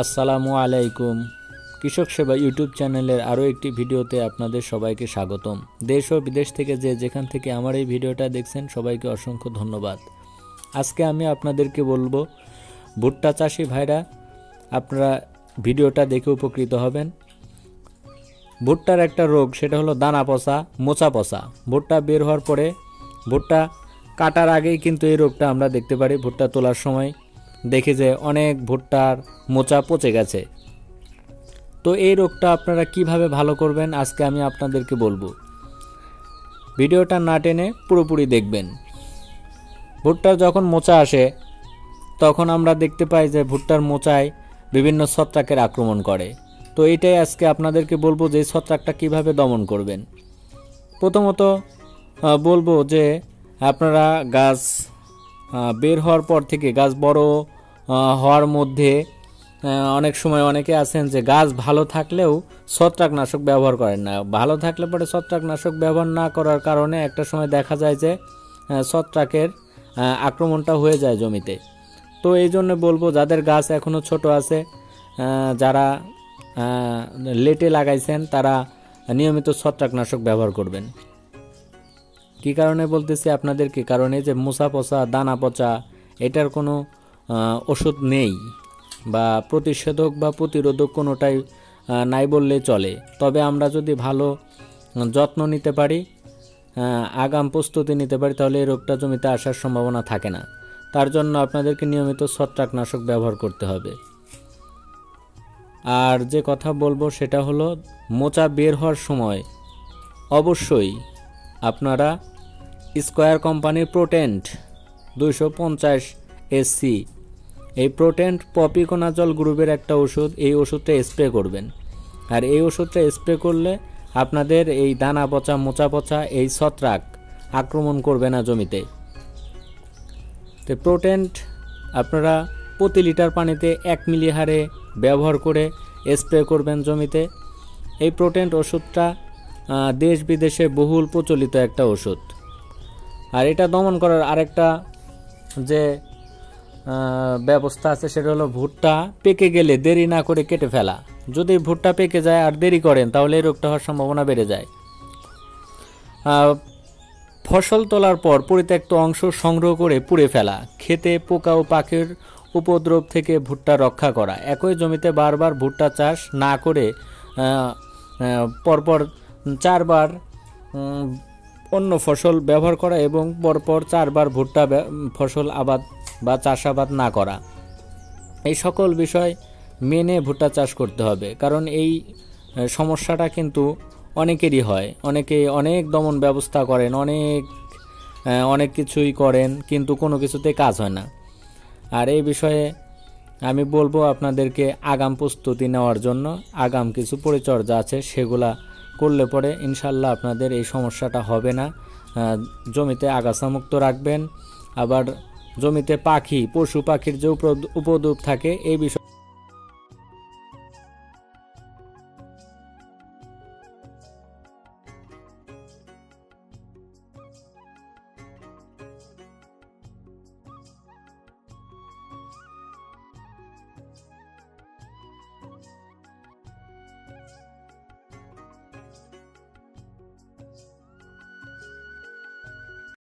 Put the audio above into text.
আসসালামু আলাইকুম। কৃষক সেবা ইউটিউব চ্যানেলের আরও একটি ভিডিওতে আপনাদের সবাইকে স্বাগতম। দেশ ও বিদেশ থেকে যেখান থেকে আমার এই ভিডিওটা দেখছেন সবাইকে অসংখ্য ধন্যবাদ। আজকে আমি আপনাদেরকে বলবো, ভুট্টা চাষি ভাইরা আপনারা ভিডিওটা দেখে উপকৃত হবেন। ভুট্টার একটা রোগ, সেটা হলো দানা পচা, মোচা পচা। ভুট্টা বের হওয়ার পরে, ভুট্টা কাটার আগেই কিন্তু এই রোগটা আমরা দেখতে পারি। ভুট্টা তোলার সময় দেখি যে অনেক ভুট্টার মোচা পচে গেছে। তো এই রোগটা আপনারা কিভাবে ভালো করবেন আজকে আমি আপনাদেরকে বলবো। ভিডিওটা না টেনে পুরোপুরি দেখবেন। ভুট্টার যখন মোচা আসে তখন আমরা দেখতে পাই যে ভুট্টার মোচায় বিভিন্ন ছত্রাকের আক্রমণ করে। তো এইটাই আজকে আপনাদেরকে বলবো যে ছত্রাকটা কিভাবে দমন করবেন। প্রথমত বলবো যে আপনারা গাছ বের হওয়ার পর থেকে, গাছ বড় হওয়ার মধ্যে অনেক সময় অনেকে আছেন যে গাছ ভালো থাকলেও ছত্রাকনাশক ব্যবহার করেন না। ভালো থাকলে পরে ছত্রাকনাশক ব্যবহার না করার কারণে একটা সময় দেখা যায় যে ছত্রাকের আক্রমণটা হয়ে যায় জমিতে। তো এই জন্য বলবো, যাদের গাছ এখনও ছোট আছে, যারা লেটে লাগাইছেন, তারা নিয়মিত ছত্রাকনাশক ব্যবহার করবেন। কি কারণে বলতেছি আপনাদেরকে? কারণে যে মোচা পচা, দানা পচা, এটার কোনো ওষুধ নেই বা প্রতিষেধক বা প্রতিরোধক কোনোটাই নাই বললে চলে। তবে আমরা যদি ভালো যত্ন নিতে পারি, আগাম প্রস্তুতি নিতে পারি, তাহলে এই রোগটা জমিতে আসার সম্ভাবনা থাকে না। তার জন্য আপনাদেরকে নিয়মিত ছত্রাকনাশক ব্যবহার করতে হবে। আর যে কথা বলবো সেটা হলো, মোচা বের হওয়ার সময় অবশ্যই আপনারা স্কয়ার কোম্পানির প্রোটেন্ট 250 SC, এই প্রোটেন্ট প্রপিকোনাজল গ্রুপের একটা ওষুধ, এই ওষুধটা স্প্রে করবেন। আর এই ওষুধটা স্প্রে করলে আপনাদের এই দানা পচা, মোচা পচা, এই ছত্রাক আক্রমণ করবে না জমিতে। তো প্রোটেন্ট আপনারা প্রতি লিটার পানিতে 1 মিলি হারে ব্যবহার করে স্প্রে করবেন জমিতে। এই প্রোটেন্ট ওষুধটা দেশ বিদেশে বহুল প্রচলিত একটা ওষুধ। আর এটা দমন করার আরেকটা যে ব্যবস্থা আছে, সেটা হলো ভুট্টা পেকে গেলে দেরি না করে কেটে ফেলা। যদি ভুট্টা পেকে যায় আর দেরি করেন, তাহলে এই রোগটা হওয়ার সম্ভাবনা বেড়ে যায়। ফসল তোলার পর পরিত্যক্ত অংশ সংগ্রহ করে পুড়ে ফেলা। খেতে পোকা ও পাখির উপদ্রব থেকে ভুট্টা রক্ষা করা। একই জমিতে বারবার ভুট্টা চাষ না করে পরপর 4 বার অন্য ফসল ব্যবহার করা এবং পরপর 4 বার ভুট্টা ফসল আবাদ বা চাষাবাদ না করা। এই সকল বিষয় মেনে ভুট্টা চাষ করতে হবে। কারণ এই সমস্যাটা কিন্তু অনেকেরই হয়। অনেকে অনেক দমন ব্যবস্থা করেন, অনেক কিছুই করেন, কিন্তু কোনো কিছুতে কাজ হয় না। আর এই বিষয়ে আমি বলবো আপনাদেরকে আগাম প্রস্তুতি নেওয়ার জন্য। আগাম কিছু পরিচর্যা আছে, সেগুলা করলে পরে ইনশাল্লাহ আপনাদের এই সমস্যাটা হবে না। জমিতে আগাছা মুক্ত রাখবেন। আবার জমিতে পশু পাখির যে উপদ্রব থাকে, এই বিষয়ে